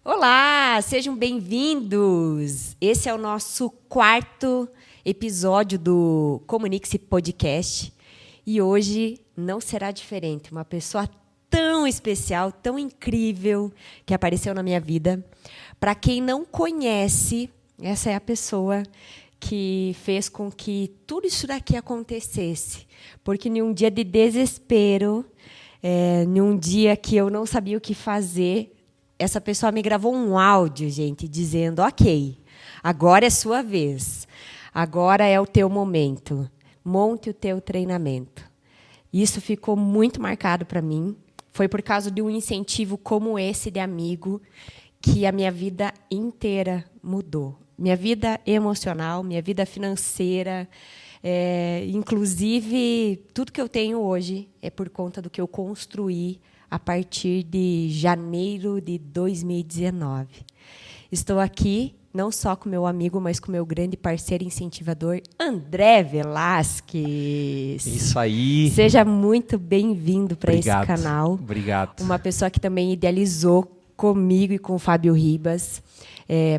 Olá, sejam bem-vindos! Esse é o nosso quarto episódio do Comunique-se Podcast e hoje não será diferente. Uma pessoa tão especial, tão incrível que apareceu na minha vida. Para quem não conhece, essa é a pessoa que fez com que tudo isso daqui acontecesse. Porque em um dia de desespero, em um dia que eu não sabia o que fazer, essa pessoa me gravou um áudio, gente, dizendo: ok, agora é sua vez, agora é o teu momento, monte o teu treinamento. Isso ficou muito marcado para mim. Foi por causa de um incentivo como esse de amigo que a minha vida inteira mudou. Minha vida emocional, minha vida financeira, inclusive tudo que eu tenho hoje é por conta do que eu construí a partir de janeiro de 2019. Estou aqui não só com meu amigo, mas com meu grande parceiro e incentivador, André Velasquez. Isso aí. Seja muito bem-vindo para esse canal. Obrigado. Uma pessoa que também idealizou comigo e com o Fábio Ribas,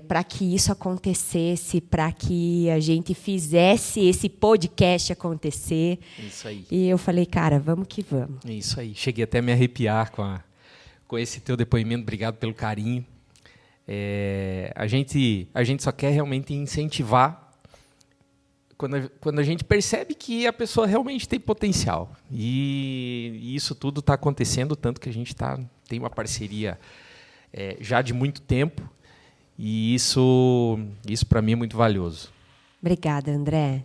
para que isso acontecesse, para que a gente fizesse esse podcast acontecer. Isso aí. E eu falei, cara, vamos que vamos. Isso aí. Cheguei até a me arrepiar com esse teu depoimento. Obrigado pelo carinho. A gente só quer realmente incentivar quando a gente percebe que a pessoa realmente tem potencial. E isso tudo está acontecendo, tanto que a gente tem uma parceria já de muito tempo. E isso para mim é muito valioso. Obrigada, André.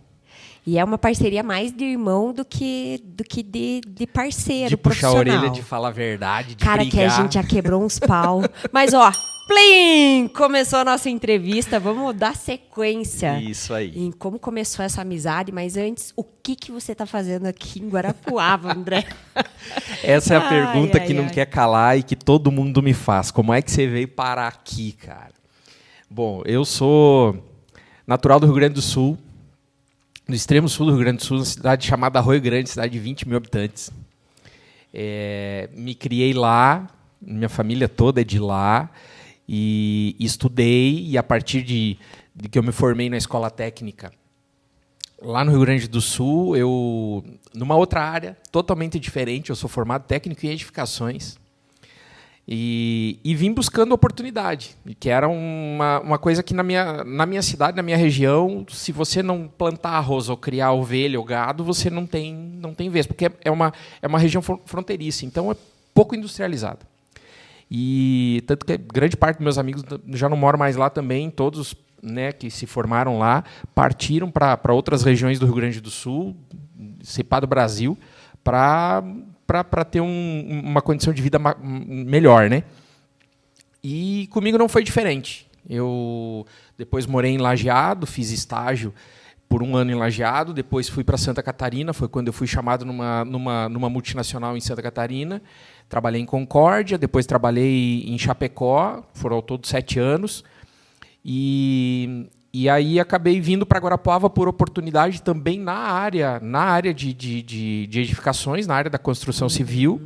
E é uma parceria mais de irmão do que de parceiro, de puxar a profissional. orelha, de falar a verdade, de cara, brigar. que a gente já quebrou uns pau. Mas, ó, plim! Começou a nossa entrevista. Vamos dar sequência. Isso aí. Em como começou essa amizade. Mas antes, o que você está fazendo aqui em Guarapuava, André? Essa é a pergunta que não quer calar e que todo mundo me faz. Como é que você veio parar aqui, cara? Bom, eu sou natural do Rio Grande do Sul, no extremo sul do Rio Grande do Sul, uma cidade chamada Arroio Grande, cidade de 20 mil habitantes. Me criei lá, minha família toda é de lá, e estudei, e a partir de que eu me formei na escola técnica, lá no Rio Grande do Sul, numa outra área totalmente diferente, eu sou formado técnico em edificações, e vim buscando oportunidade, que era uma coisa que na minha cidade, na minha região, se você não plantar arroz ou criar ovelha ou gado, você não tem vez, porque é uma região fronteiriça, então é pouco industrializada. E tanto que grande parte dos meus amigos já não moram mais lá também, todos, né, que se formaram lá, partiram para outras regiões do Rio Grande do Sul, do Brasil, para ter uma condição de vida melhor, né? E comigo não foi diferente. Eu depois morei em Lajeado, fiz estágio por 1 ano em Lajeado, depois fui para Santa Catarina, foi quando eu fui chamado numa multinacional em Santa Catarina, trabalhei em Concórdia, depois trabalhei em Chapecó, foram ao todo 7 anos, e aí acabei vindo para Guarapuava por oportunidade também na área de edificações, na área da construção civil.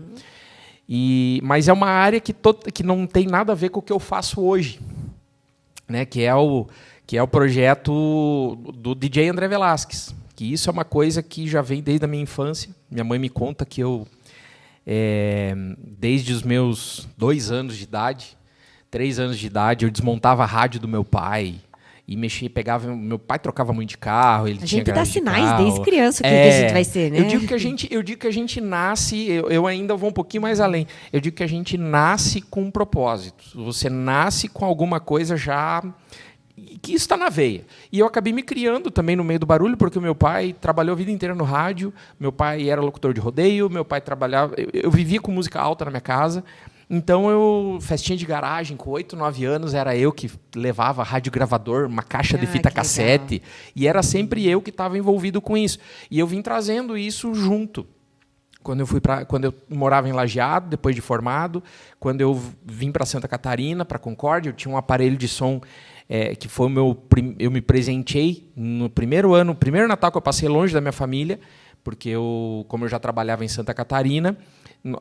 Mas é uma área que não tem nada a ver com o que eu faço hoje, né? Que é o projeto do DJ André Velasquez. Que isso é uma coisa que já vem desde a minha infância. Minha mãe me conta que eu, desde os meus 2 anos de idade, 3 anos de idade, eu desmontava a rádio do meu pai. E pegava. Meu pai trocava muito de carro, ele tinha garagem de carro. A gente dá sinais desde criança o que a gente vai ser, né? Eu digo que a gente nasce, eu ainda vou um pouquinho mais além. Eu digo que a gente nasce com um propósito. Você nasce com alguma coisa já que isso está na veia. E eu acabei me criando também no meio do barulho, porque o meu pai trabalhou a vida inteira no rádio, meu pai era locutor de rodeio, meu pai trabalhava. Eu vivia com música alta na minha casa. Então, festinha de garagem, com 8, 9 anos, era eu que levava radiogravador, uma caixa de fita cassete, legal. E era sempre eu que estava envolvido com isso. E eu vim trazendo isso junto. Quando eu morava em Lajeado, depois de formado, quando eu vim para Santa Catarina, para Concórdia, eu tinha um aparelho de som que foi eu me presenteei no primeiro ano, primeiro Natal que eu passei longe da minha família, porque como eu já trabalhava em Santa Catarina,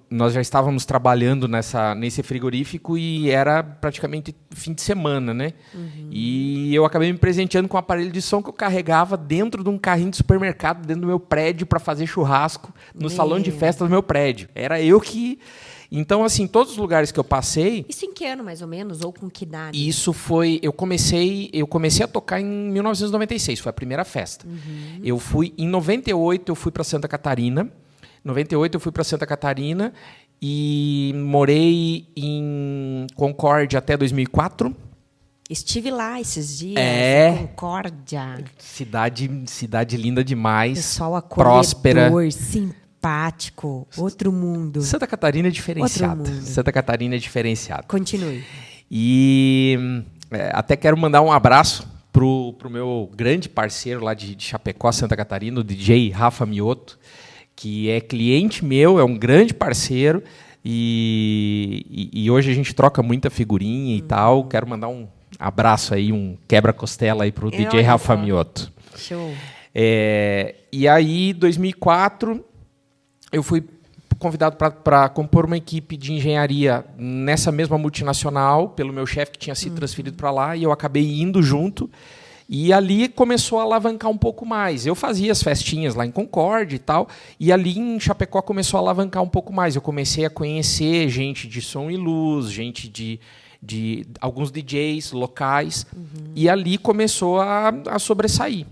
nós já estávamos trabalhando nesse frigorífico e era praticamente fim de semana, né? E eu acabei me presenteando com um aparelho de som que eu carregava dentro de um carrinho de supermercado, dentro do meu prédio, para fazer churrasco no salão de festa do meu prédio. Era eu que... Então, assim, todos os lugares que eu passei... Isso em que ano, mais ou menos? Ou com que idade? Isso foi... Eu comecei a tocar em 1996, foi a primeira festa. Eu fui... Em 98, eu fui para Santa Catarina. Em 98, eu fui para Santa Catarina e morei em Concórdia até 2004. Estive lá esses dias, em Concórdia. Cidade linda demais. Pessoal acolhedor, próspera, simpático, outro mundo. Santa Catarina é diferenciada. Santa Catarina é diferenciada. Continue. E até quero mandar um abraço pro meu grande parceiro lá de Chapecó, Santa Catarina, o DJ Rafa Mioto, que é cliente meu, é um grande parceiro, e hoje a gente troca muita figurinha e tal. Quero mandar um abraço aí, um quebra-costela aí pro DJ Rafa Mioto. Show. E aí, 2004, eu fui convidado para compor uma equipe de engenharia nessa mesma multinacional, pelo meu chefe que tinha sido transferido para lá, e eu acabei indo junto. E ali começou a alavancar um pouco mais. Eu fazia as festinhas lá em Concórdia e tal, e ali em Chapecó começou a alavancar um pouco mais. Eu comecei a conhecer gente de som e luz, gente de alguns DJs locais, e ali começou a sobressair,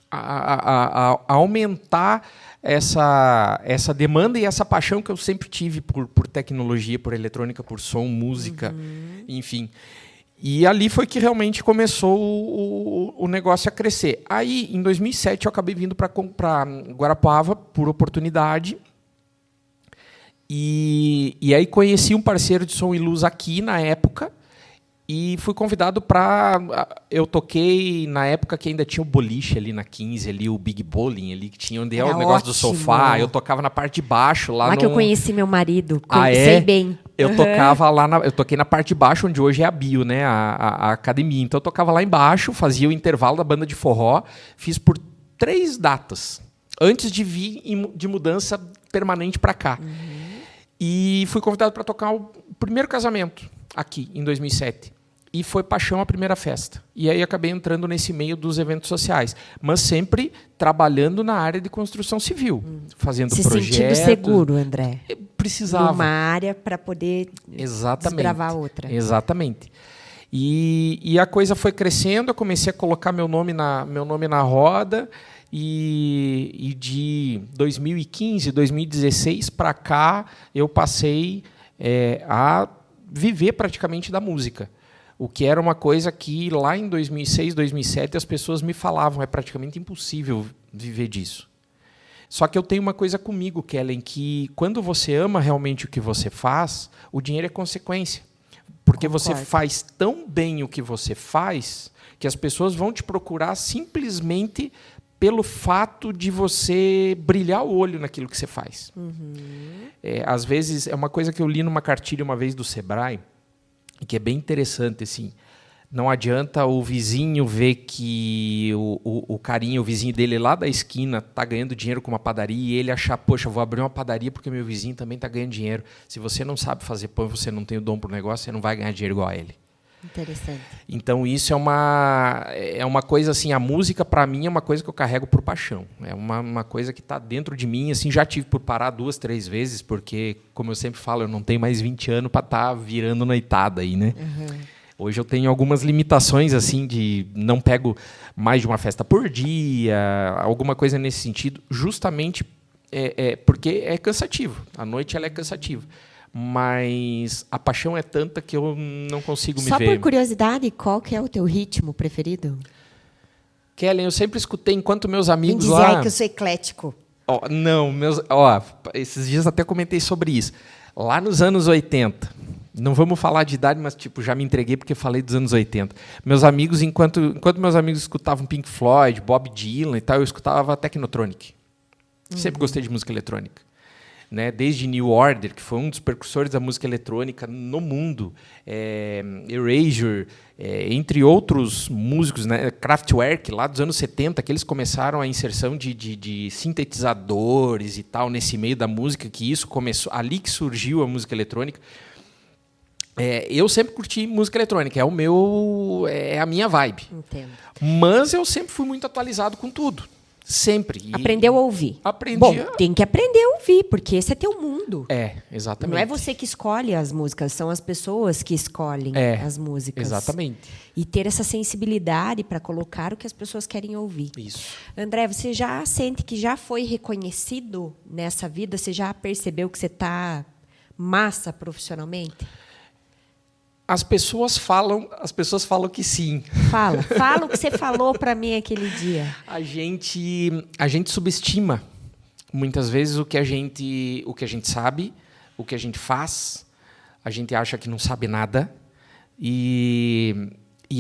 a aumentar essa demanda e essa paixão que eu sempre tive por tecnologia, por eletrônica, por som, música, enfim. E ali foi que realmente começou o negócio a crescer. Aí, em 2007, eu acabei vindo para Guarapuava por oportunidade. E aí conheci um parceiro de som e luz aqui na época. E fui convidado para... Eu toquei na época que ainda tinha o boliche ali na 15, ali, o Big Bowling, ali, que tinha onde é o negócio do sofá. Eu tocava na parte de baixo. Lá que eu conheci meu marido. Sei bem. Eu tocava lá, eu toquei na parte de baixo, onde hoje é a Bio, né, a academia. Então eu tocava lá embaixo, fazia o intervalo da banda de forró, fiz por 3 datas, antes de vir de mudança permanente para cá. E fui convidado para tocar o primeiro casamento aqui, em 2007. E foi paixão a primeira festa. E aí acabei entrando nesse meio dos eventos sociais, mas sempre trabalhando na área de construção civil, fazendo projetos. Se sentindo seguro, André? Precisava. Uma área para poder desbravar outra. Exatamente. E a coisa foi crescendo, eu comecei a colocar meu nome na roda, e de 2015, 2016 para cá, eu passei a viver praticamente da música. O que era uma coisa que lá em 2006, 2007 as pessoas me falavam, é praticamente impossível viver disso. Só que eu tenho uma coisa comigo, Kellen, que quando você ama realmente o que você faz, o dinheiro é consequência. Porque você faz tão bem o que você faz, que as pessoas vão te procurar simplesmente pelo fato de você brilhar o olho naquilo que você faz. Às vezes, é uma coisa que eu li numa cartilha uma vez do Sebrae, que é bem interessante, assim. Não adianta o vizinho ver que o carinha, o vizinho dele lá da esquina, está ganhando dinheiro com uma padaria e ele achar, poxa, vou abrir uma padaria porque meu vizinho também está ganhando dinheiro. Se você não sabe fazer pão, você não tem o dom para o negócio, você não vai ganhar dinheiro igual a ele. Interessante. Então, isso é uma coisa assim, a música, para mim, é uma coisa que eu carrego por paixão. É uma coisa que está dentro de mim. Assim, já tive por parar 2, 3 vezes, porque, como eu sempre falo, eu não tenho mais 20 anos para estar virando noitada aí, né? Hoje eu tenho algumas limitações, assim, de não pego mais de uma festa por dia, alguma coisa nesse sentido, justamente porque é cansativo. A noite ela é cansativa. Mas a paixão é tanta que eu não consigo me ver. Só por curiosidade, qual que é o teu ritmo preferido? Kellen, eu sempre escutei enquanto meus amigos dizer, lá... que eu sou eclético. Esses dias até comentei sobre isso. Lá nos anos 80, não vamos falar de idade, mas tipo, já me entreguei porque falei dos anos 80. Meus amigos, enquanto meus amigos escutavam Pink Floyd, Bob Dylan e tal, eu escutava Technotronic. Sempre gostei de música eletrônica. né? Desde New Order, que foi um dos precursores da música eletrônica no mundo, Erasure, entre outros músicos, né? Kraftwerk, lá dos anos 70, que eles começaram a inserção de sintetizadores e tal nesse meio da música, que isso começou, ali que surgiu a música eletrônica. Eu sempre curti música eletrônica, é a minha vibe. Entendo. Mas eu sempre fui muito atualizado com tudo. Sempre. Aprendeu a ouvir. Aprendi. Bom, tem que aprender a ouvir, porque esse é teu mundo. Exatamente. Não é você que escolhe as músicas, são as pessoas que escolhem as músicas. Exatamente. E ter essa sensibilidade para colocar o que as pessoas querem ouvir. Isso. André, você já sente que já foi reconhecido nessa vida? Você já percebeu que você está massa profissionalmente? As pessoas falam que sim. Fala o que você falou para mim aquele dia. A gente subestima muitas vezes o que a gente sabe, o que a gente faz. A gente acha que não sabe nada. E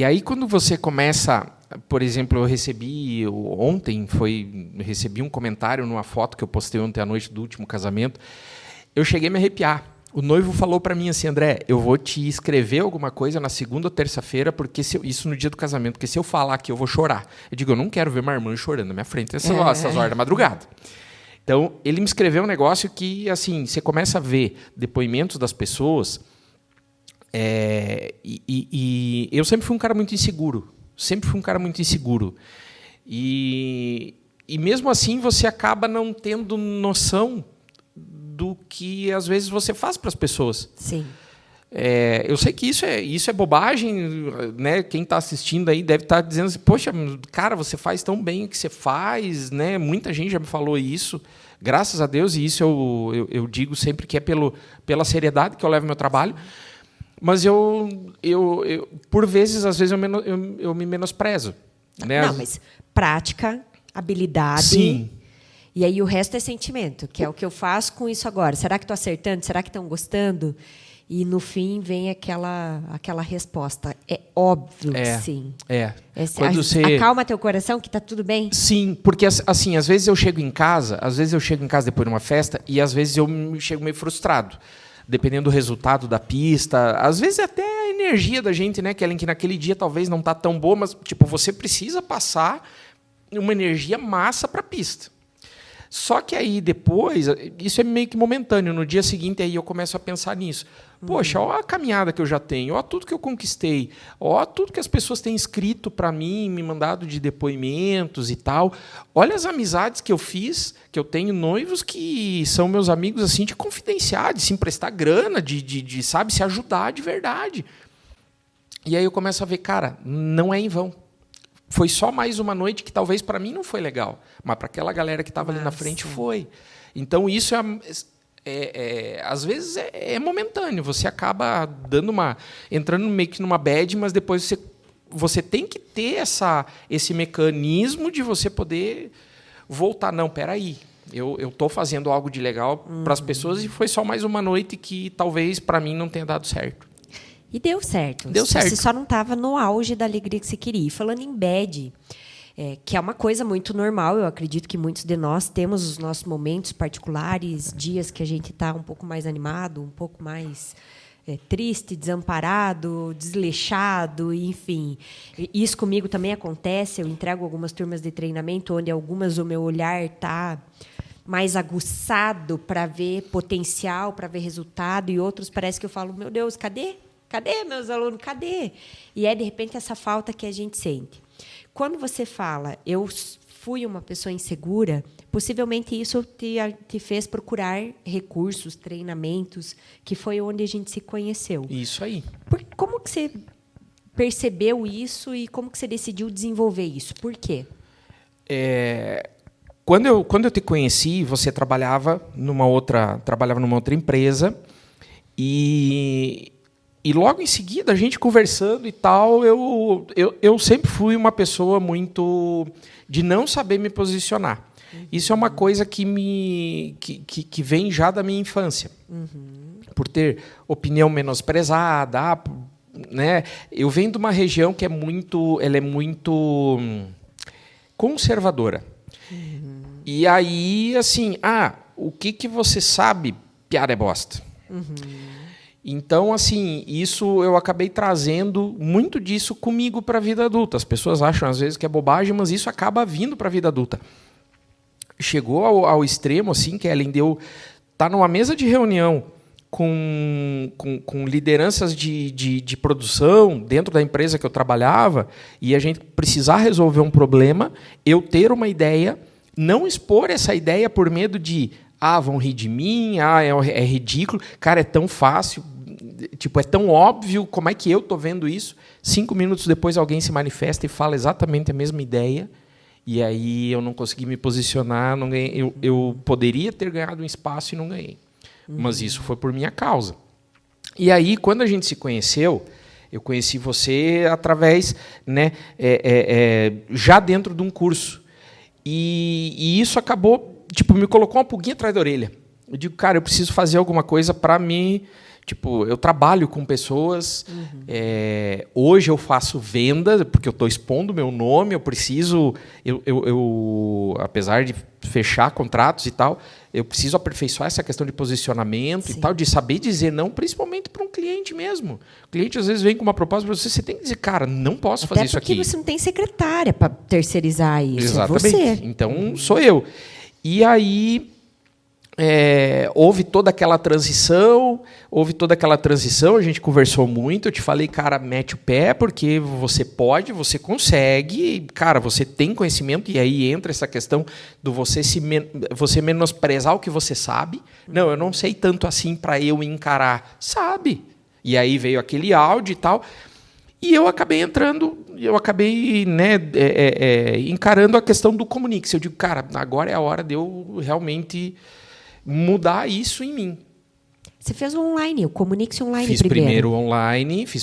aí quando você começa, por exemplo, eu recebi um comentário numa foto que eu postei ontem à noite do último casamento. Eu cheguei a me arrepiar. O noivo falou para mim assim: André, eu vou te escrever alguma coisa na segunda ou terça-feira, porque isso no dia do casamento, porque se eu falar aqui eu vou chorar. Eu digo, eu não quero ver uma irmã chorando na minha frente essas horas da madrugada. Então, ele me escreveu um negócio que, assim, você começa a ver depoimentos das pessoas, e eu sempre fui um cara muito inseguro. E mesmo assim, você acaba não tendo noção do que às vezes você faz para as pessoas. Sim. Eu sei que isso é bobagem, né? Quem está assistindo aí deve estar dizendo assim, poxa, cara, você faz tão bem o que você faz, né? Muita gente já me falou isso, graças a Deus, e isso eu digo sempre que é pela seriedade que eu levo no meu trabalho. Mas eu por vezes, às vezes, eu me menosprezo. Né? Não, mas prática, habilidade. Sim. E aí o resto é sentimento, que é o que eu faço com isso agora. Será que estou acertando? Será que estão gostando? E no fim vem aquela resposta. É óbvio que sim. Quando você... Acalma teu coração que está tudo bem? Sim, porque assim, às vezes eu chego em casa depois de uma festa e às vezes eu chego meio frustrado, dependendo do resultado da pista. Às vezes até a energia da gente, né, Kellen, que naquele dia talvez não está tão boa, mas tipo, você precisa passar uma energia massa para a pista. Só que aí depois, isso é meio que momentâneo, no dia seguinte aí eu começo a pensar nisso. Poxa, olha a caminhada que eu já tenho, olha tudo que eu conquistei, olha tudo que as pessoas têm escrito para mim, me mandado de depoimentos e tal. Olha as amizades que eu fiz, que eu tenho noivos que são meus amigos assim de confidenciar, de se emprestar grana, de sabe, se ajudar de verdade. E aí eu começo a ver, cara, não é em vão. Foi só mais uma noite que talvez para mim não foi legal, mas para aquela galera que estava ali na frente foi. Então isso às vezes é momentâneo. Você acaba entrando meio que numa bad, mas depois você tem que ter esse mecanismo de você poder voltar. Não, peraí, eu estou fazendo algo de legal para as pessoas e foi só mais uma noite que talvez para mim não tenha dado certo. E deu certo. Deu certo. Você só não estava no auge da alegria que você queria. E falando em bad, que é uma coisa muito normal, eu acredito que muitos de nós temos os nossos momentos particulares, dias que a gente está um pouco mais animado, um pouco mais triste, desamparado, desleixado, enfim. Isso comigo também acontece. Eu entrego algumas turmas de treinamento onde algumas o meu olhar está mais aguçado para ver potencial, para ver resultado, e outros parece que eu falo, meu Deus, cadê? Cadê meus alunos? Cadê? E de repente, essa falta que a gente sente. Quando você fala, eu fui uma pessoa insegura, possivelmente isso te fez procurar recursos, treinamentos, que foi onde a gente se conheceu. Isso aí. Como que você percebeu isso e como que você decidiu desenvolver isso? Por quê? Quando eu te conheci, você trabalhava numa outra empresa e logo em seguida, a gente conversando e tal, eu sempre fui uma pessoa muito de não saber me posicionar. Isso é uma coisa que vem já da minha infância. Por ter opinião menosprezada, né? Eu venho de uma região que é muito conservadora. E aí, assim, o que você sabe, piada é bosta. Então, assim, isso eu acabei trazendo muito disso comigo para a vida adulta. As pessoas acham, às vezes, que é bobagem, mas isso acaba vindo para a vida adulta. Chegou ao extremo, assim, que a Ellen tá numa mesa de reunião com lideranças de produção dentro da empresa que eu trabalhava e a gente precisar resolver um problema, eu ter uma ideia, não expor essa ideia por medo de vão rir de mim, é ridículo, cara, é tão fácil, tipo, é tão óbvio, como é que eu estou vendo isso? 5 minutos depois alguém se manifesta e fala exatamente a mesma ideia, e aí eu não consegui me posicionar, não ganhei, eu poderia ter ganhado um espaço e não ganhei. Mas isso foi por minha causa. E aí, quando a gente se conheceu, eu conheci você através, né, já dentro de um curso. E isso acabou, tipo, me colocou uma pulguinha atrás da orelha. Eu digo, cara, eu preciso fazer alguma coisa para me... Tipo, eu trabalho com pessoas, hoje eu faço venda, porque eu estou expondo meu nome, eu preciso, apesar de fechar contratos e tal, eu preciso aperfeiçoar essa questão de posicionamento. Sim. E tal, de saber dizer não, principalmente para um cliente mesmo. O cliente às vezes vem com uma proposta para você, você tem que dizer, cara, não posso fazer isso aqui. Até porque você não tem secretária para terceirizar isso, exatamente. É você. Então, sou eu. E aí... houve toda aquela transição, a gente conversou muito, eu te falei, cara, mete o pé, porque você pode, você consegue, cara, você tem conhecimento, e aí entra essa questão do você menosprezar o que você sabe. Não, eu não sei tanto assim para eu encarar. Sabe? E aí veio aquele áudio e tal, e eu acabei encarando a questão do Comunique. Eu digo, cara, agora é a hora de eu realmente... mudar isso em mim. Você fez o online, o Comunique-se online fiz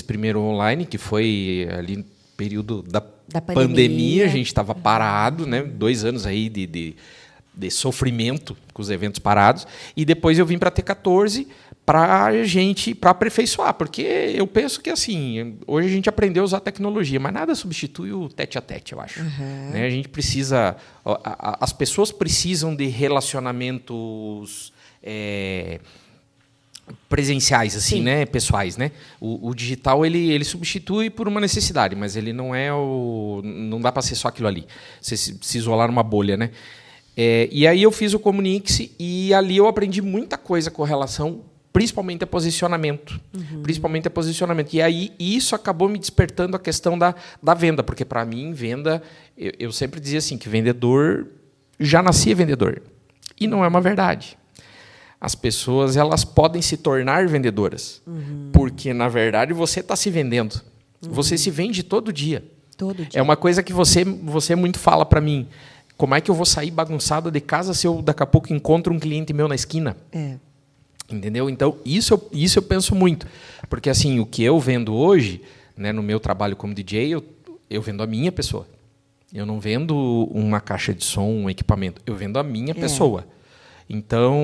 primeiro online, que foi ali no período da pandemia, a gente estava parado, né? 2 anos aí de sofrimento com os eventos parados, e depois eu vim para a T14 para aperfeiçoar, porque eu penso que assim, hoje a gente aprendeu a usar tecnologia, mas nada substitui o tete a tete, eu acho. Né? A gente precisa, as pessoas precisam de relacionamentos presenciais, assim, né? Pessoais, né? O digital ele substitui por uma necessidade, mas ele não não dá para ser só aquilo ali. Você se isolar numa bolha, né? E aí eu fiz o Comunique-se e ali eu aprendi muita coisa com relação, principalmente a posicionamento. Principalmente a posicionamento. E aí isso acabou me despertando a questão da venda, porque para mim, venda, eu sempre dizia assim, que vendedor já nascia vendedor. E não é uma verdade. As pessoas elas podem se tornar vendedoras, porque, na verdade, você está se vendendo. Você se vende todo dia. Todo dia. É uma coisa que você muito fala para mim. Como é que eu vou sair bagunçado de casa se eu daqui a pouco encontro um cliente meu na esquina? Entendeu? Então, isso eu penso muito. Porque assim, o que eu vendo hoje, né, no meu trabalho como DJ, eu vendo a minha pessoa. Eu não vendo uma caixa de som, um equipamento. Eu vendo a minha pessoa. Então,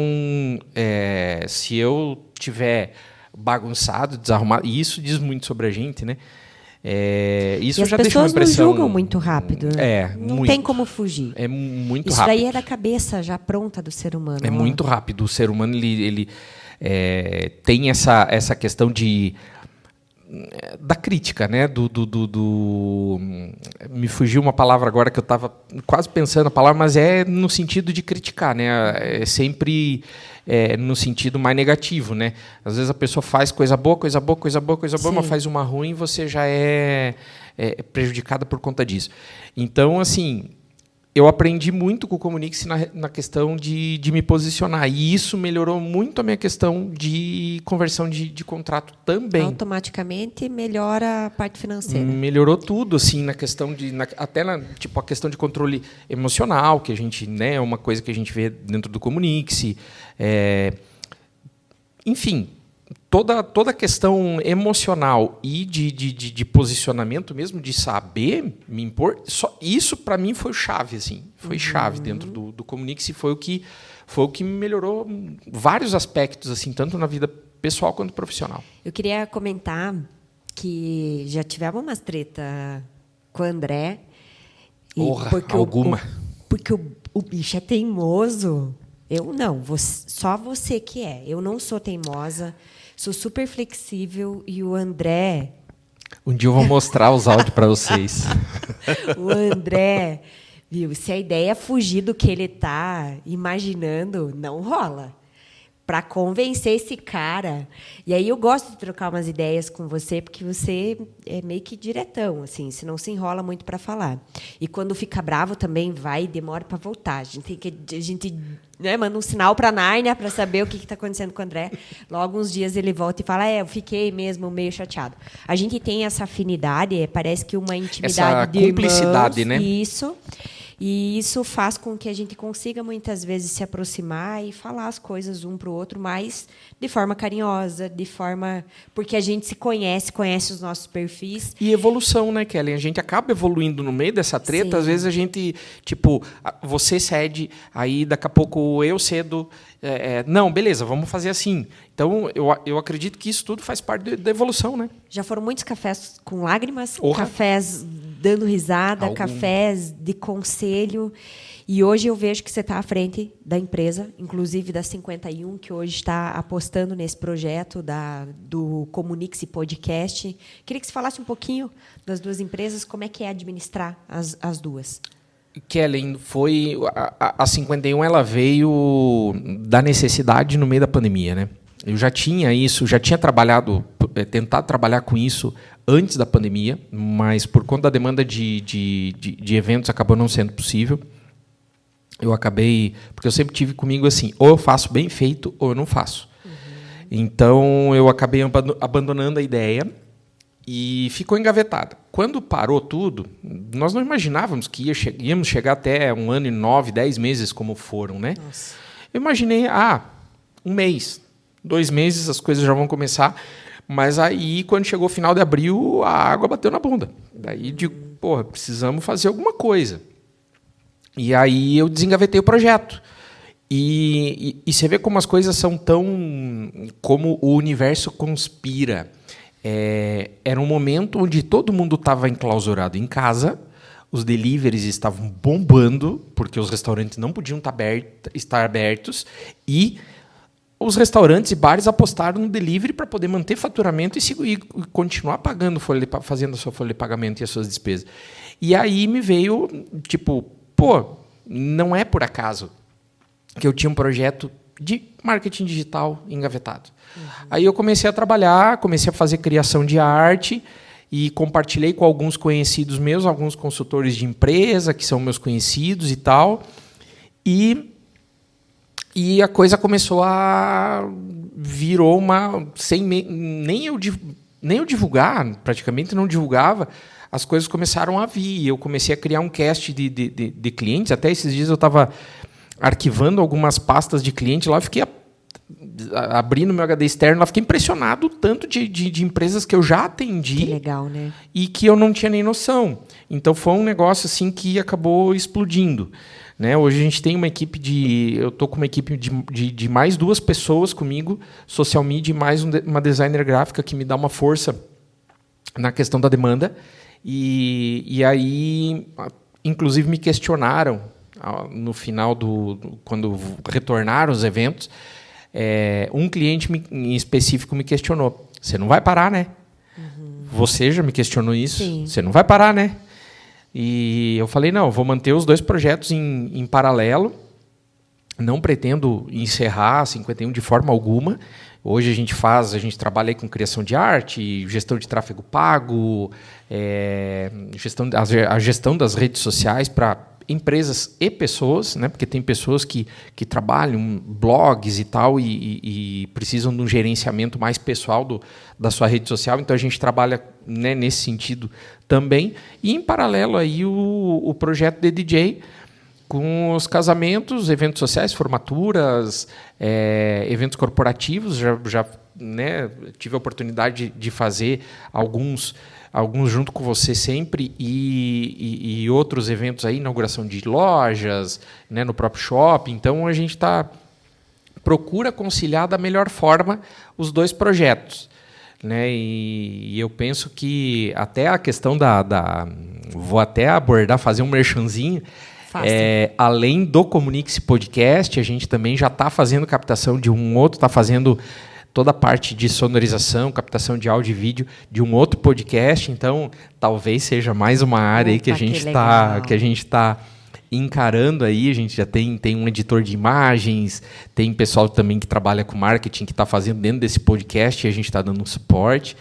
se eu tiver bagunçado, desarrumado, e isso diz muito sobre a gente, né? Isso já deixa uma impressão. As pessoas não julgam muito rápido. Não muito. Tem como fugir. É muito isso rápido. Isso daí é da cabeça já pronta do ser humano. É muito rápido. O ser humano ele tem essa questão da crítica, né? Me fugiu uma palavra agora que eu estava quase pensando a palavra, mas é no sentido de criticar, né? É sempre no sentido mais negativo, né? Às vezes a pessoa faz coisa boa, mas faz uma ruim e você já é prejudicada por conta disso. Então, assim, eu aprendi muito com o Comunique-se na questão de me posicionar. E isso melhorou muito a minha questão de conversão de contrato também. Automaticamente melhora a parte financeira. Melhorou tudo, assim, na questão a questão de controle emocional, que a gente, né, é uma coisa que a gente vê dentro do Comunique-se. Enfim, toda a questão emocional e de posicionamento mesmo, de saber me impor, isso para mim foi chave, assim, foi chave dentro do Comunique-se, foi o que me melhorou vários aspectos, assim, tanto na vida pessoal quanto profissional. Eu queria comentar que já tivemos umas treta com o André. Alguma. Porque o bicho é teimoso. Eu não, só você que é. Eu não sou teimosa, sou super flexível e o André... Um dia eu vou mostrar os áudios para vocês. O André, viu? Se a ideia é fugir do que ele está imaginando, não rola. Para convencer esse cara. E aí eu gosto de trocar umas ideias com você, porque você é meio que diretão, assim, você não se enrola muito para falar. E quando fica bravo também vai e demora para voltar. A gente né, manda um sinal para a Nárnia para saber o que está acontecendo com o André. Logo uns dias ele volta e fala, eu fiquei mesmo meio chateado. A gente tem essa afinidade, parece que uma intimidade essa de cumplicidade, irmãos, né? Isso. E isso faz com que a gente consiga, muitas vezes, se aproximar e falar as coisas um para o outro, mas de forma carinhosa, de forma... Porque a gente se conhece os nossos perfis. E evolução, né, Kelly? A gente acaba evoluindo no meio dessa treta. Sim. Às vezes a gente, tipo, você cede, aí daqui a pouco eu cedo. Não, beleza, vamos fazer assim. Então, eu acredito que isso tudo faz parte da evolução, né? Já foram muitos cafés com lágrimas, Orra. cafés dando risada, Algum. Cafés de conselho. E hoje eu vejo que você está à frente da empresa, inclusive da 51, que hoje está apostando nesse projeto do Comunique-se Podcast. Queria que você falasse um pouquinho das duas empresas, como é que é administrar as duas. Kellen, a 51 ela veio da necessidade no meio da pandemia, né? Eu já tinha tentado trabalhar com isso antes da pandemia, mas por conta da demanda de eventos acabou não sendo possível. Eu acabei, porque eu sempre tive comigo assim, ou eu faço bem feito ou eu não faço. Uhum. Então eu acabei abandonando a ideia e ficou engavetada. Quando parou tudo, nós não imaginávamos que íamos chegar até 1 ano e 9, 10 meses como foram, né? Nossa. Eu imaginei, 1 mês, 2 meses as coisas já vão começar, mas aí quando chegou o final de abril a água bateu na bunda. Daí digo, precisamos fazer alguma coisa. E aí eu desengavetei o projeto. E você vê como as coisas são como o universo conspira. Era um momento onde todo mundo estava enclausurado em casa, os deliveries estavam bombando, porque os restaurantes não podiam estar abertos, e os restaurantes e bares apostaram no delivery para poder manter faturamento e continuar fazendo a sua folha de pagamento e as suas despesas. E aí me veio, não é por acaso que eu tinha um projeto de marketing digital engavetado. Uhum. Aí eu comecei a trabalhar, comecei a fazer criação de arte e compartilhei com alguns conhecidos meus, alguns consultores de empresa, que são meus conhecidos e tal. E a coisa começou virou uma... Nem eu divulgar, praticamente não divulgava, as coisas começaram a vir. Eu comecei a criar um cast de clientes. Até esses dias eu estava arquivando algumas pastas de cliente lá, fiquei abrindo meu HD externo, lá fiquei impressionado o tanto de empresas que eu já atendi. Que legal, né? E que eu não tinha nem noção. Então foi um negócio assim que acabou explodindo. Né? Hoje a gente tem uma equipe eu estou com uma equipe de mais 2 pessoas comigo, social media e mais uma designer gráfica que me dá uma força na questão da demanda. E aí, inclusive, me questionaram no final quando retornaram os eventos, um cliente em específico me questionou: você não vai parar, né? Uhum. Você já me questionou isso? Sim. Você não vai parar, né? E eu falei, não, vou manter os 2 projetos em paralelo, não pretendo encerrar a 51 de forma alguma. Hoje a gente trabalha aí com criação de arte, gestão de tráfego pago, a gestão das redes sociais para empresas e pessoas, né? Porque tem pessoas que trabalham blogs e tal e precisam de um gerenciamento mais pessoal da sua rede social. Então a gente trabalha, né, nesse sentido também. E em paralelo aí o projeto de DJ com os casamentos, eventos sociais, formaturas, eventos corporativos. Já né, tive a oportunidade de fazer alguns junto com você sempre e outros eventos aí, inauguração de lojas, né, no próprio shopping. Então a gente procura conciliar da melhor forma os 2 projetos, né? E eu penso que até a questão vou até abordar, fazer um merchanzinho. Além do Comunique-se Podcast, a gente também já está fazendo captação de um outro, está fazendo toda a parte de sonorização, captação de áudio e vídeo de um outro podcast. Então, talvez seja mais uma área aí que a gente está encarando aí. A gente já tem um editor de imagens, tem pessoal também que trabalha com marketing que está fazendo dentro desse podcast e a gente está dando um suporte.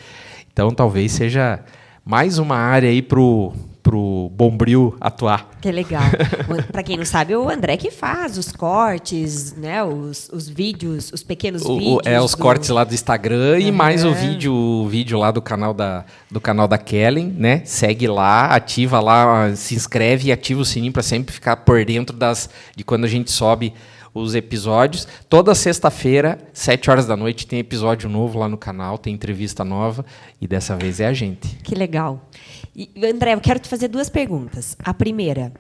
Então, talvez seja mais uma área aí pro Bombril atuar. Que legal. Para quem não sabe, o André que faz os cortes, né? Os vídeos, os pequenos vídeos. Os cortes lá do Instagram e mais o vídeo lá do canal da Kellen, né? Segue lá, ativa lá, se inscreve e ativa o sininho para sempre ficar por dentro de quando a gente sobe os episódios. Toda sexta-feira, 7 horas da noite, tem episódio novo lá no canal, tem entrevista nova e dessa vez é a gente. Que legal. E, André, eu quero te fazer 2 perguntas. A primeira,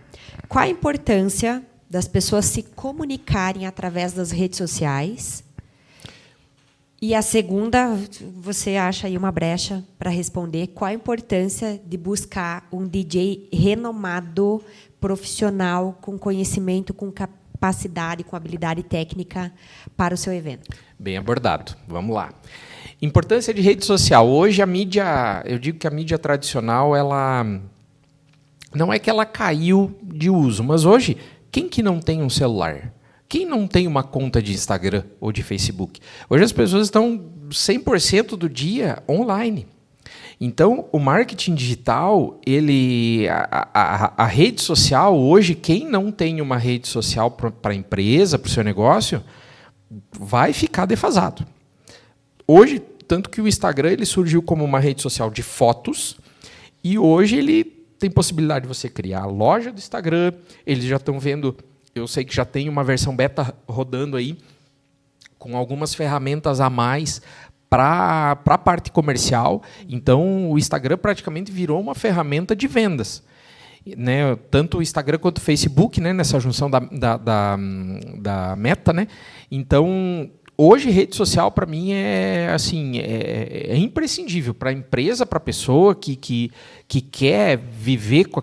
qual a importância das pessoas se comunicarem através das redes sociais? E a segunda, você acha aí uma brecha para responder, qual a importância de buscar um DJ renomado, profissional, com conhecimento, com capacidade, com habilidade técnica para o seu evento? Bem abordado. Vamos lá. Importância de rede social. Hoje eu digo que a mídia tradicional, ela não é que ela caiu de uso, mas hoje, quem que não tem um celular? Quem não tem uma conta de Instagram ou de Facebook? Hoje as pessoas estão 100% do dia online. Então, o marketing digital, a rede social, hoje, quem não tem uma rede social para a empresa, para o seu negócio, vai ficar defasado. Hoje, tanto que o Instagram ele surgiu como uma rede social de fotos, e hoje ele tem possibilidade de você criar a loja do Instagram, eles já estão vendo, eu sei que já tem uma versão beta rodando aí, com algumas ferramentas a mais para a parte comercial. Então, o Instagram praticamente virou uma ferramenta de vendas. Né? Tanto o Instagram quanto o Facebook, né? Nessa junção da Meta. Né? Então, hoje, rede social, para mim, é imprescindível para a empresa, para a pessoa que quer viver com...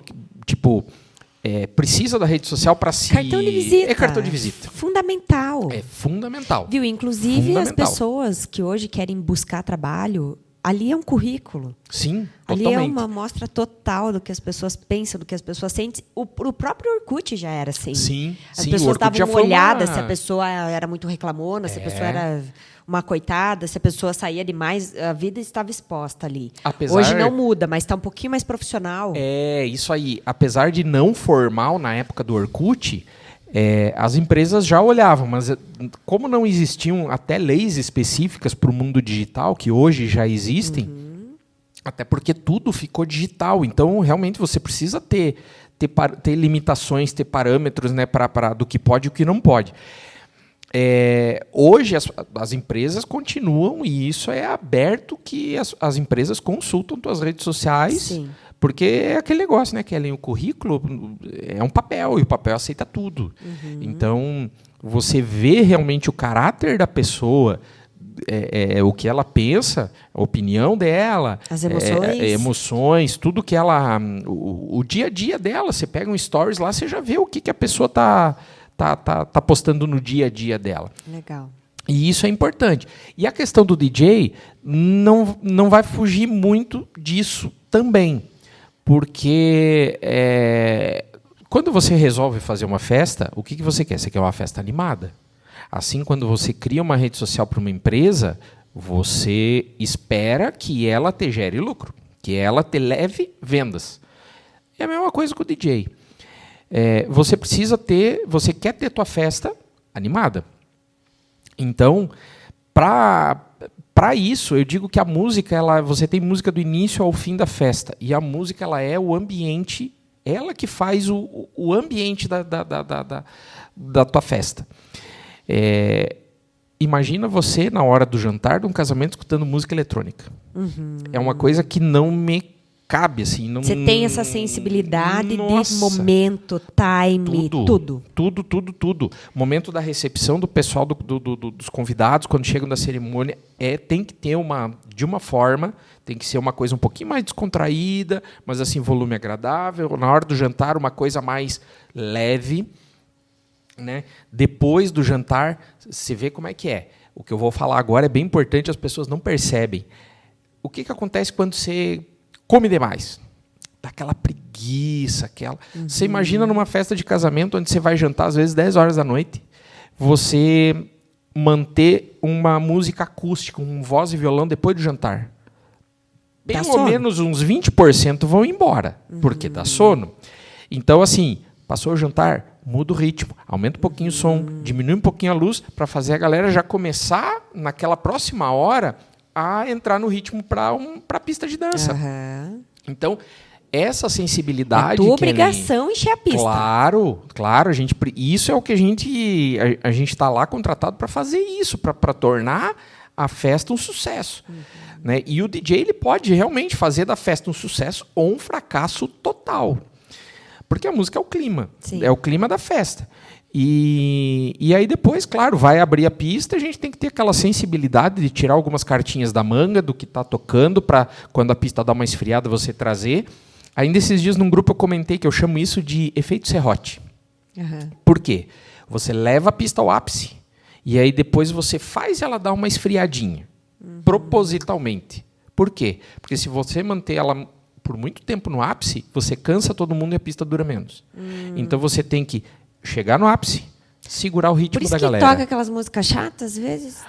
precisa da rede social para se... Cartão de visita. É cartão de visita. Fundamental. É fundamental. Viu? Inclusive, as pessoas que hoje querem buscar trabalho, ali é um currículo. Sim, ali totalmente. É uma amostra total do que as pessoas pensam, do que as pessoas sentem. O próprio Orkut já era assim. Sim, as pessoas davam uma olhada se a pessoa era muito reclamona, se a pessoa era uma coitada, se a pessoa saía demais, a vida estava exposta ali. Hoje não muda, mas está um pouquinho mais profissional. É, isso aí. Apesar de não formal na época do Orkut, as empresas já olhavam, mas como não existiam até leis específicas para o mundo digital, que hoje já existem, até porque tudo ficou digital, então realmente você precisa ter limitações, ter parâmetros, né, do que pode e o que não pode. Hoje as empresas continuam, e isso é aberto, que as empresas consultam suas redes sociais. Sim. Porque é aquele negócio, né, Kellen? O currículo é um papel, e o papel aceita tudo. Então, você vê realmente o caráter da pessoa, o que ela pensa, a opinião dela, as emoções, emoções, tudo que ela... O dia a dia dela, você pega um stories lá, você já vê o que a pessoa tá postando no dia a dia dela. Legal. E isso é importante. E a questão do DJ não vai fugir muito disso também. Porque quando você resolve fazer uma festa, o que você quer? Você quer uma festa animada. Assim, quando você cria uma rede social para uma empresa, você espera que ela te gere lucro, que ela te leve vendas. É a mesma coisa com o DJ. Você quer ter tua festa animada. Então, para isso, eu digo que a música, você tem música do início ao fim da festa. E a música ela é o ambiente, ela que faz o ambiente da tua festa. Imagina você, na hora do jantar de um casamento, escutando música eletrônica. É uma coisa que não me cabe, assim. Não, Você tem essa sensibilidade nossa, de momento, time, tudo. Tudo. O momento da recepção do pessoal, dos convidados, quando chegam da cerimônia, tem que ter de uma forma, tem que ser uma coisa um pouquinho mais descontraída, mas assim, volume agradável. Na hora do jantar, uma coisa mais leve. Né? Depois do jantar, você vê como é que é. O que eu vou falar agora é bem importante, as pessoas não percebem. O que acontece quando você come demais? Dá aquela preguiça, Você imagina numa festa de casamento onde você vai jantar às vezes 10 horas da noite, você manter uma música acústica, com voz e violão depois do jantar. Pelo menos uns 20% vão embora, porque dá sono. Então, assim, passou o jantar, muda o ritmo, aumenta um pouquinho o som, diminui um pouquinho a luz, para fazer a galera já começar, naquela próxima hora, a entrar no ritmo para a pista de dança. Então, essa sensibilidade... É tua obrigação encher a pista. Claro. Isso é o que a gente está lá contratado para fazer isso, para tornar a festa um sucesso. Né? E o DJ ele pode realmente fazer da festa um sucesso ou um fracasso total. Porque a música é o clima. Sim. É o clima da festa. E aí depois, claro, vai abrir a pista, a gente tem que ter aquela sensibilidade de tirar algumas cartinhas da manga do que está tocando, para quando a pista dá uma esfriada você trazer. Ainda esses dias num grupo eu comentei que eu chamo isso de efeito serrote. Por quê? Você leva a pista ao ápice e aí depois você faz ela dar uma esfriadinha, propositalmente. Por quê? Porque se você manter ela por muito tempo no ápice, você cansa todo mundo e a pista dura menos. Então você tem que chegar no ápice, segurar o ritmo da galera. Por isso que toca aquelas músicas chatas, às vezes?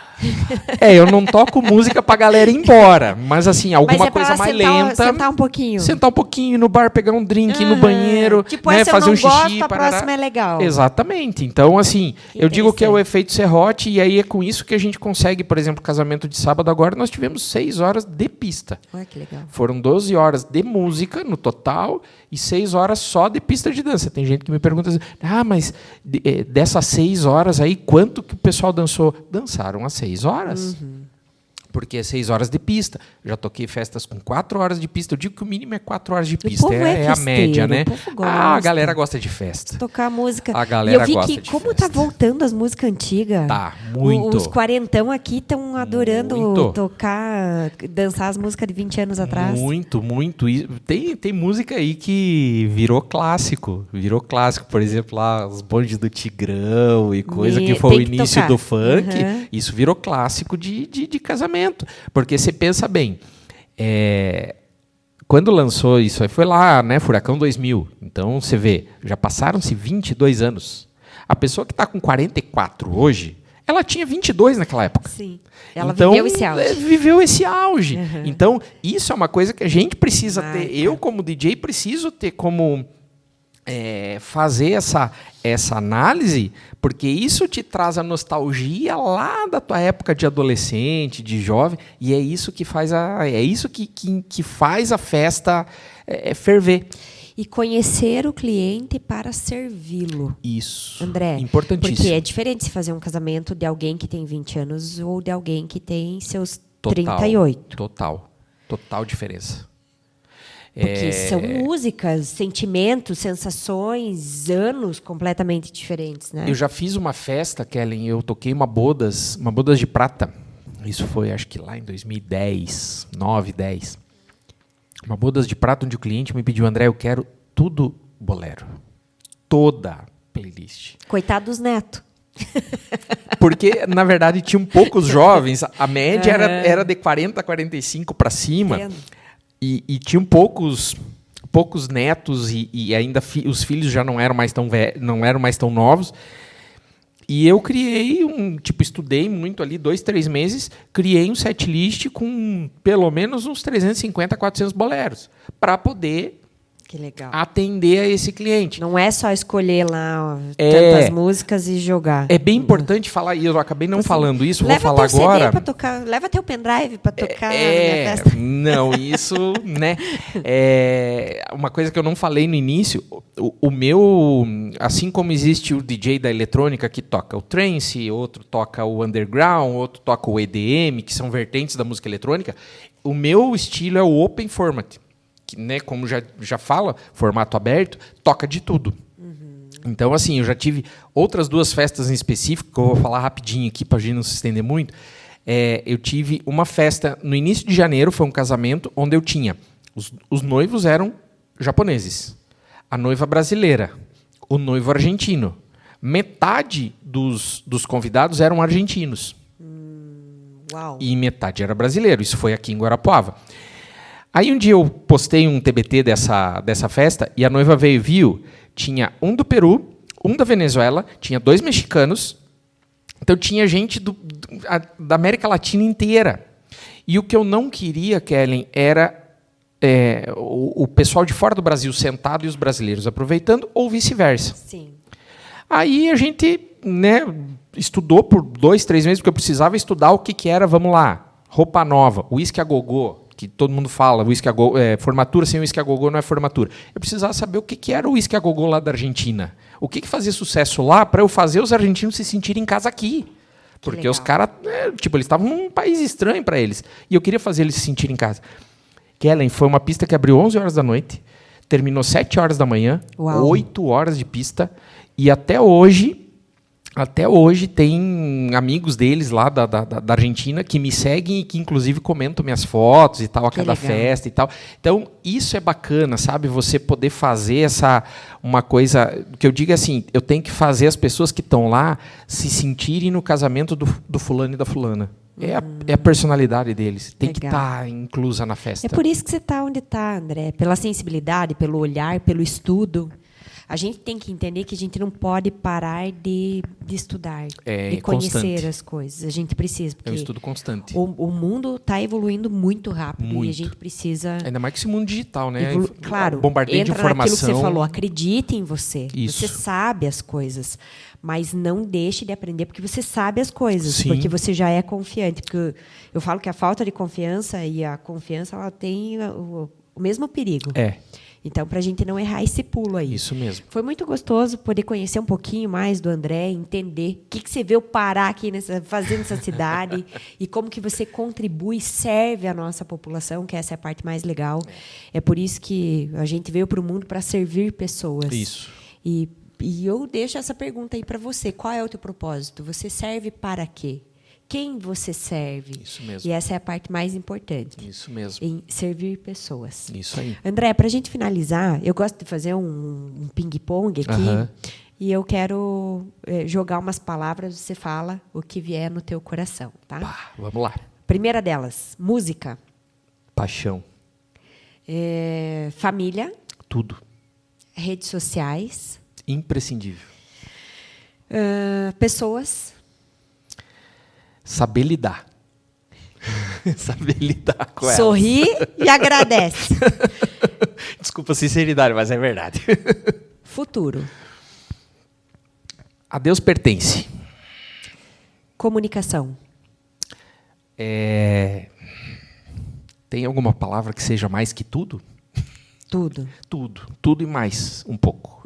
Eu não toco música pra galera ir embora, mas assim, alguma coisa mais lenta. Sentar um pouquinho. Sentar um pouquinho, ir no bar, pegar um drink, ir no banheiro, tipo, né, fazer um xixi. Gosto, a próxima é legal. Exatamente. Então, assim, eu digo que é o efeito serrote, e aí é com isso que a gente consegue, por exemplo, casamento de sábado agora, nós tivemos 6 horas de pista. Olha que legal. Foram 12 horas de música no total e 6 horas só de pista de dança. Tem gente que me pergunta assim, mas dessas 6 horas aí, quanto que o pessoal dançou? Dançaram as 6 horas. Porque é 6 horas de pista. Já toquei festas com 4 horas de pista. Eu digo que o mínimo é 4 horas de pista. É a média, né? A galera gosta de festa. Tocar música. A galera gosta de festa. E eu vi que como tá voltando as músicas antigas. Tá, muito. Os quarentão aqui estão adorando tocar, dançar as músicas de 20 anos atrás. Muito. Tem música aí que virou clássico. Por exemplo, lá os bondes do Tigrão e coisa que foi o início do funk. Isso virou clássico de casamento. Porque você pensa bem, quando lançou isso, aí foi lá, né, Furacão 2000. Então, você vê, já passaram-se 22 anos. A pessoa que está com 44 hoje, ela tinha 22 naquela época. Sim, ela viveu esse auge. Viveu esse auge. Então, isso é uma coisa que a gente precisa ter. Eu, como DJ, preciso ter como... fazer essa análise, porque isso te traz a nostalgia lá da tua época de adolescente, de jovem, e é isso que faz que faz a festa ferver. E conhecer o cliente para servi-lo. Isso. André, importantíssimo. Porque é diferente se fazer um casamento de alguém que tem 20 anos ou de alguém que tem seus 38. Total diferença. Porque são músicas, sentimentos, sensações, anos completamente diferentes, né? Eu já fiz uma festa, Kellen, eu toquei uma bodas de prata. Isso foi, acho que lá em 2010, 9, 10. Uma bodas de prata onde o cliente me pediu, André, eu quero tudo bolero. Toda playlist. Coitado dos netos. Porque, na verdade, tinham poucos jovens. A média era de 40 a 45 para cima. Entendo. E tinham poucos netos e ainda os filhos já não eram mais tão novos. E eu criei estudei muito ali, 2, 3 meses, criei um setlist com pelo menos uns 350, 400 boleros, para poder atender a esse cliente. Não é só escolher lá tantas músicas e jogar. É bem importante falar, e eu acabei não falando isso, vou falar agora. CD pra tocar, leva teu pendrive para tocar na minha festa. Não, isso, né? Uma coisa que eu não falei no início, o meu, assim como existe o DJ da eletrônica que toca o trance, outro toca o underground, outro toca o EDM, que são vertentes da música eletrônica, o meu estilo é o open format. que, né, como já fala, formato aberto, toca de tudo. Então, assim, eu já tive outras 2 festas em específico, que eu vou falar rapidinho aqui para a gente não se estender muito. Eu tive uma festa no início de janeiro, foi um casamento, onde eu tinha... Os noivos eram japoneses, a noiva brasileira, o noivo argentino. Metade dos convidados eram argentinos. Uau. E metade era brasileiro. Isso foi aqui em Guarapuava. Aí um dia eu postei um TBT dessa festa e a noiva veio e viu. Tinha um do Peru, um da Venezuela, tinha 2 mexicanos. Então tinha gente da América Latina inteira. E o que eu não queria, Kellen, era o pessoal de fora do Brasil sentado e os brasileiros aproveitando, ou vice-versa. Sim. Aí a gente, né, estudou por 2, 3 meses, porque eu precisava estudar o que era, vamos lá, roupa nova, uísque a gogô, que todo mundo fala, formatura sem uísque a gogô não é formatura. Eu precisava saber o que era o uísque a gogô lá da Argentina. O que fazia sucesso lá para eu fazer os argentinos se sentirem em casa aqui. Porque legal. os caras, eles estavam num país estranho para eles. E eu queria fazer eles se sentirem em casa. Kellen, foi uma pista que abriu 11 horas da noite, terminou 7 horas da manhã, Uau. 8 horas de pista, e até hoje tem amigos deles lá da Argentina que me seguem e que inclusive comentam minhas fotos e tal, a cada festa e tal. Então, isso é bacana, sabe? Você poder fazer uma coisa, que eu digo assim, eu tenho que fazer as pessoas que estão lá se sentirem no casamento do fulano e da fulana. É a personalidade deles. Tem que estar inclusa na festa. É por isso que você está onde está, André. Pela sensibilidade, pelo olhar, pelo estudo. A gente tem que entender que a gente não pode parar de estudar, de conhecer constante. As coisas. A gente precisa. Porque é um estudo constante. O mundo está evoluindo muito rápido Muito. e a gente precisa... Ainda mais que esse mundo digital, né? Claro, Bombardeio de entra informação. naquilo que você falou, acredite em você. Isso. Você sabe as coisas, mas não deixe de aprender porque você sabe as coisas, Sim. porque você já é confiante. Porque eu falo que a falta de confiança e a confiança ela tem o mesmo perigo. Então, para a gente não errar esse pulo aí. Isso mesmo. Foi muito gostoso poder conhecer um pouquinho mais do André, entender o que você veio parar aqui fazendo nessa cidade e como que você contribui e serve a nossa população, que essa é a parte mais legal. É por isso que a gente veio para o mundo para servir pessoas. Isso. E eu deixo essa pergunta aí para você. Qual é o teu propósito? Você serve para quê? Quem você serve? Isso mesmo. E essa é a parte mais importante. Isso mesmo. Em servir pessoas. Isso aí. André, para a gente finalizar, eu gosto de fazer um ping-pong aqui. E eu quero jogar umas palavras, você fala o que vier no teu coração. Tá? Vamos lá. Primeira delas, música. Paixão. Família. Tudo. Redes sociais. Imprescindível. Pessoas. Saber lidar. Saber lidar com elas. Sorri e agradece. Desculpa a sinceridade, mas é verdade. Futuro. A Deus pertence. Comunicação. Tem alguma palavra que seja mais que tudo? Tudo. Tudo e mais um pouco.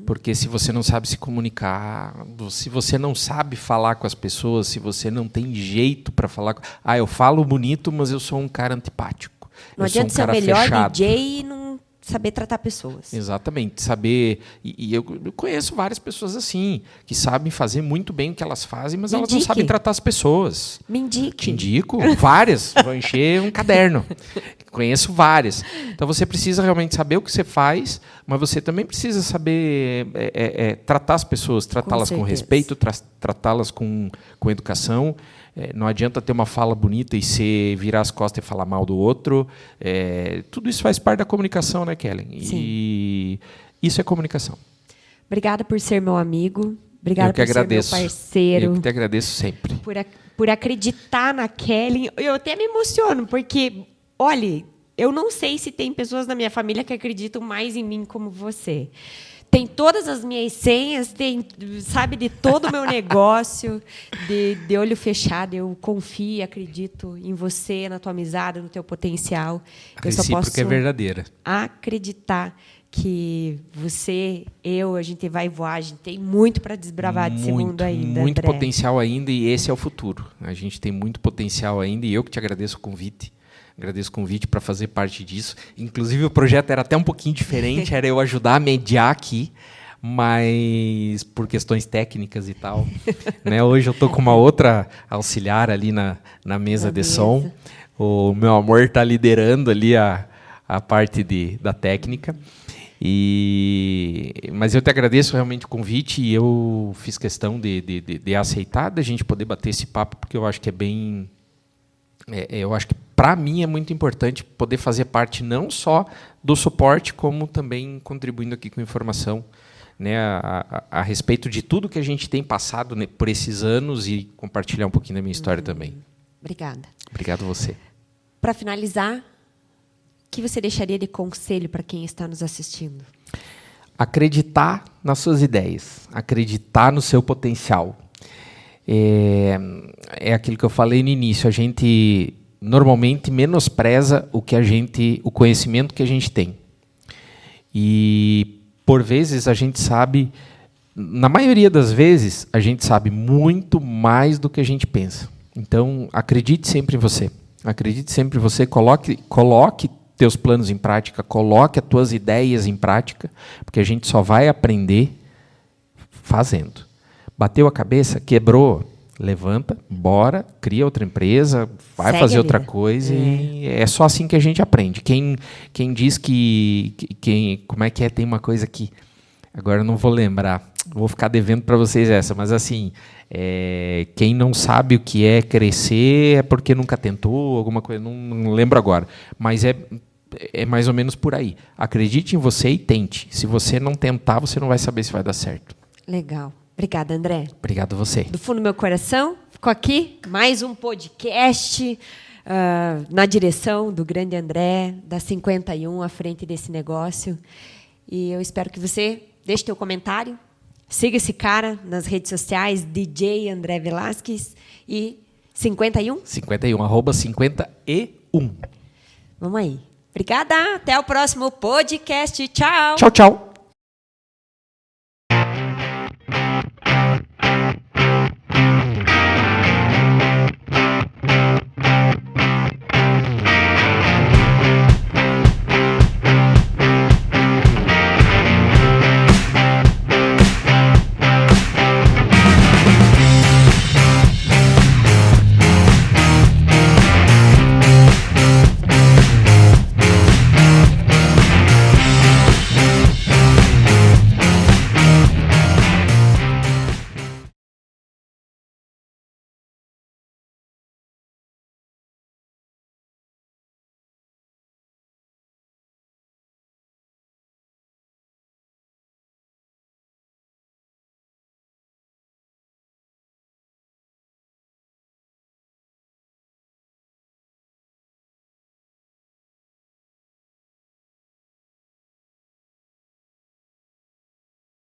Porque se você não sabe se comunicar, se você não sabe falar com as pessoas, se você não tem jeito para falar... eu falo bonito, mas eu sou um cara antipático. Não eu sou adianta um ser o cara melhor fechado. DJ e não saber tratar pessoas. Exatamente. Saber... E eu conheço várias pessoas assim, que sabem fazer muito bem o que elas fazem, mas elas não sabem tratar as pessoas. Me indique. Te indico várias. Vou encher um caderno. Conheço várias. Então, você precisa realmente saber o que você faz, mas você também precisa saber tratar as pessoas, tratá-las com respeito, tratá-las com educação. Não adianta ter uma fala bonita e virar as costas e falar mal do outro. Tudo isso faz parte da comunicação, né, Kellen? Sim. E isso é comunicação. Obrigada por ser meu amigo. Obrigada por ser meu parceiro. Eu que te agradeço sempre. Por acreditar na Kellen. Eu até me emociono, porque, olha, eu não sei se tem pessoas na minha família que acreditam mais em mim como você. Tem todas as minhas senhas, sabe, de todo o meu negócio, de olho fechado. Eu confio e acredito em você, na tua amizade, no teu potencial. A recíproca é verdadeira. Acreditar que você, a gente vai voar, a gente tem muito para desbravar desse mundo ainda, muito André. Potencial ainda, e esse é o futuro. A gente tem muito potencial ainda, e eu que te agradeço o convite. Agradeço o convite para fazer parte disso. Inclusive, o projeto era até um pouquinho diferente, era eu ajudar a mediar aqui, mas por questões técnicas e tal. Né? Hoje eu estou com uma outra auxiliar ali na mesa de som. O meu amor está liderando ali a parte da técnica. Mas eu te agradeço realmente o convite e eu fiz questão de aceitar, da gente poder bater esse papo, porque eu acho que é bem... eu acho que, para mim, é muito importante poder fazer parte não só do suporte, como também contribuindo aqui com informação, né, a respeito de tudo que a gente tem passado, né, por esses anos e compartilhar um pouquinho da minha história também. Obrigada. Obrigado a você. Para finalizar, o que você deixaria de conselho para quem está nos assistindo? Acreditar nas suas ideias, acreditar no seu potencial. É aquilo que eu falei no início, a gente normalmente menospreza o conhecimento que a gente tem. E, por vezes, a gente sabe, na maioria das vezes, a gente sabe muito mais do que a gente pensa. Então, acredite sempre em você. Acredite sempre em você, coloque teus planos em prática, coloque as tuas ideias em prática, porque a gente só vai aprender fazendo. Bateu a cabeça, quebrou, levanta, bora, cria outra empresa, vai Segue fazer a outra vida. coisa e é só assim que a gente aprende. Quem diz como é que é? Tem uma coisa que agora eu não vou lembrar, vou ficar devendo para vocês essa, mas assim, quem não sabe o que é crescer é porque nunca tentou, alguma coisa, não lembro agora, mas é mais ou menos por aí. Acredite em você e tente. Se você não tentar, você não vai saber se vai dar certo. Legal. Obrigada, André. Obrigado a você. Do fundo do meu coração, ficou aqui mais um podcast na direção do grande André, da 51, à frente desse negócio. E eu espero que você deixe teu comentário, siga esse cara nas redes sociais, DJ André Velasquez e 51? 51, @51. Vamos aí. Obrigada, até o próximo podcast. Tchau. Tchau, tchau.